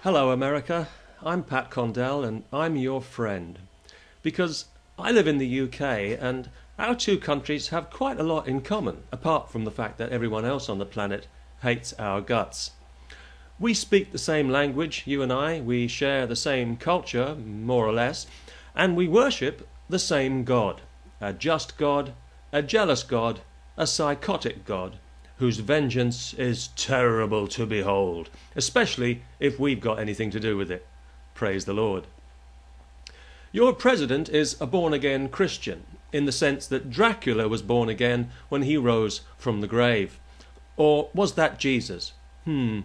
Hello America, I'm Pat Condell and I'm your friend. Because I live in the UK and our two countries have quite a lot in common, apart from the fact that everyone else on the planet hates our guts. We speak the same language, you and I, we share the same culture, more or less, and we worship the same God. A just God, a jealous God, a psychotic God, whose vengeance is terrible to behold, especially if we've got anything to do with it. Praise the Lord. Your president is a born-again Christian, in the sense that Dracula was born again when he rose from the grave. Or was that Jesus? Do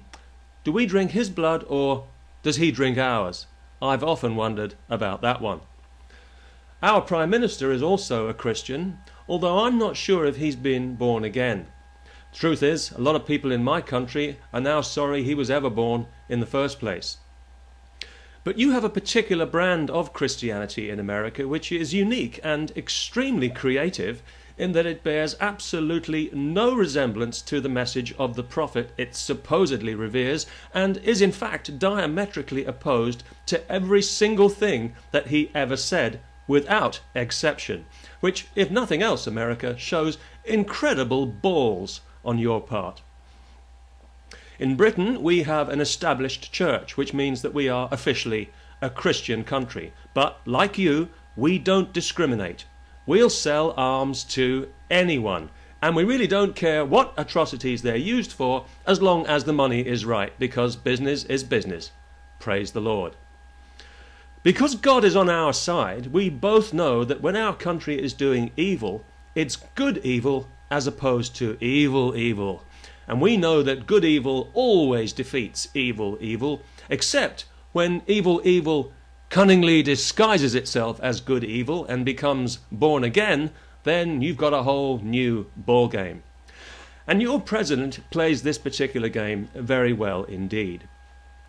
we drink his blood, or does he drink ours? I've often wondered about that one. Our Prime Minister is also a Christian, although I'm not sure if he's been born again. Truth is, a lot of people in my country are now sorry he was ever born in the first place. But you have a particular brand of Christianity in America which is unique and extremely creative in that it bears absolutely no resemblance to the message of the prophet it supposedly reveres, and is in fact diametrically opposed to every single thing that he ever said, without exception, which, if nothing else, America, shows incredible balls on your part. In Britain we have an established church, which means that we are officially a Christian country, but like you, we don't discriminate. We'll sell arms to anyone, and we really don't care what atrocities they're used for, as long as the money is right, because business is business. Praise the Lord. Because God is on our side, we both know that when our country is doing evil, it's good evil as opposed to evil evil. And we know that good evil always defeats evil evil, except when evil evil cunningly disguises itself as good evil and becomes born again, then you've got a whole new ball game. And your president plays this particular game very well indeed.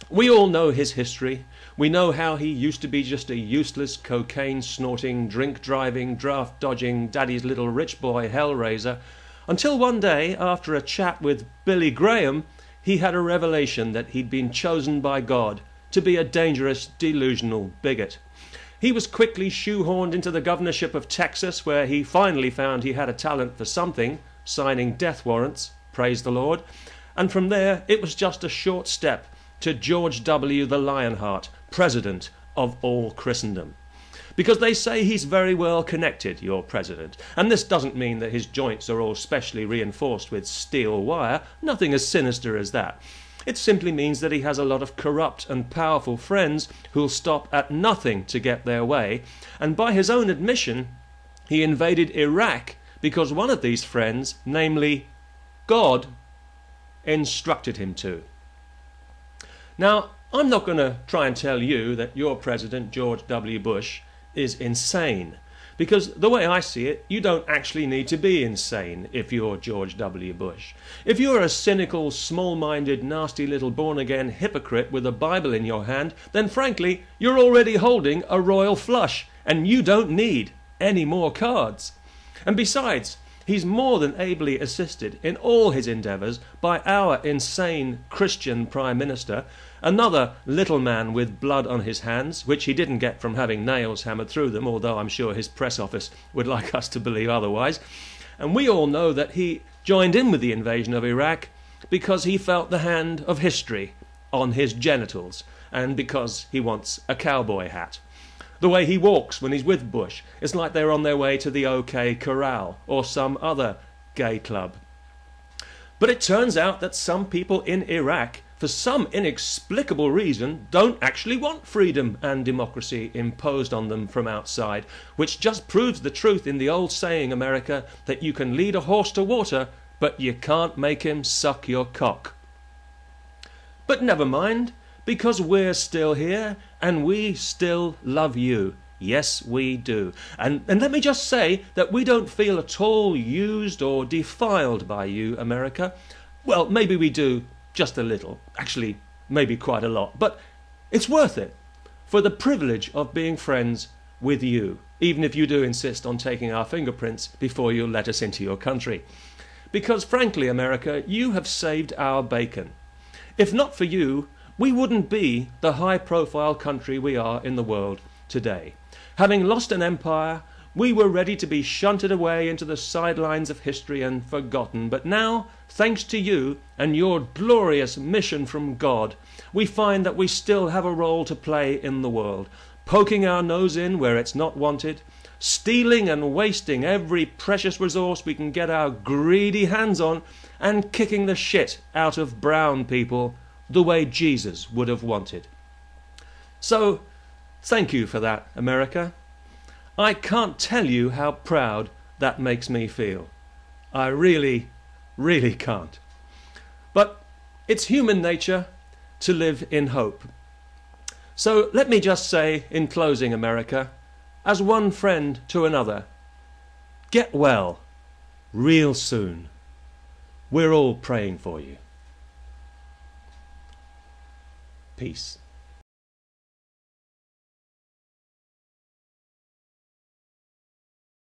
We all know his history. We know how he used to be just a useless, cocaine-snorting, drink-driving, draft-dodging, daddy's little rich boy hellraiser, until one day, after a chat with Billy Graham, he had a revelation that he'd been chosen by God to be a dangerous, delusional bigot. He was quickly shoehorned into the governorship of Texas, where he finally found he had a talent for something, signing death warrants, praise the Lord, and from there it was just a short step to George W. the Lionheart, President of all Christendom. Because they say he's very well connected, your president, and this doesn't mean that his joints are all specially reinforced with steel wire, nothing as sinister as that. It simply means that he has a lot of corrupt and powerful friends who'll stop at nothing to get their way, and by his own admission, he invaded Iraq because one of these friends, namely God, instructed him to. Now, I'm not going to try and tell you that your president, George W. Bush, is insane, because the way I see it, you don't actually need to be insane if you're George W. Bush. If you're a cynical, small-minded, nasty little born-again hypocrite with a Bible in your hand, then frankly, you're already holding a royal flush, and you don't need any more cards. And besides, he's more than ably assisted in all his endeavours by our insane Christian Prime Minister, another little man with blood on his hands, which he didn't get from having nails hammered through them, although I'm sure his press office would like us to believe otherwise. And we all know that he joined in with the invasion of Iraq because he felt the hand of history on his genitals, and because he wants a cowboy hat. The way he walks when he's with Bush, it's like they're on their way to the OK Corral or some other gay club. But it turns out that some people in Iraq, for some inexplicable reason, don't actually want freedom and democracy imposed on them from outside, which just proves the truth in the old saying, America, that you can lead a horse to water, but you can't make him suck your cock. But never mind, because we're still here, and we still love you. Yes, we do. And let me just say that we don't feel at all used or defiled by you, America. Well, maybe we do, just a little. Actually, maybe quite a lot. But it's worth it for the privilege of being friends with you, even if you do insist on taking our fingerprints before you let us into your country. Because frankly, America, you have saved our bacon. If not for you, we wouldn't be the high-profile country we are in the world today. Having lost an empire, we were ready to be shunted away into the sidelines of history and forgotten. But now, thanks to you and your glorious mission from God, we find that we still have a role to play in the world, poking our nose in where it's not wanted, stealing and wasting every precious resource we can get our greedy hands on, and kicking the shit out of brown people the way Jesus would have wanted. So, thank you for that, America. I can't tell you how proud that makes me feel. I really, really can't. But it's human nature to live in hope. So let me just say in closing, America, as one friend to another, get well real soon. We're all praying for you. Peace.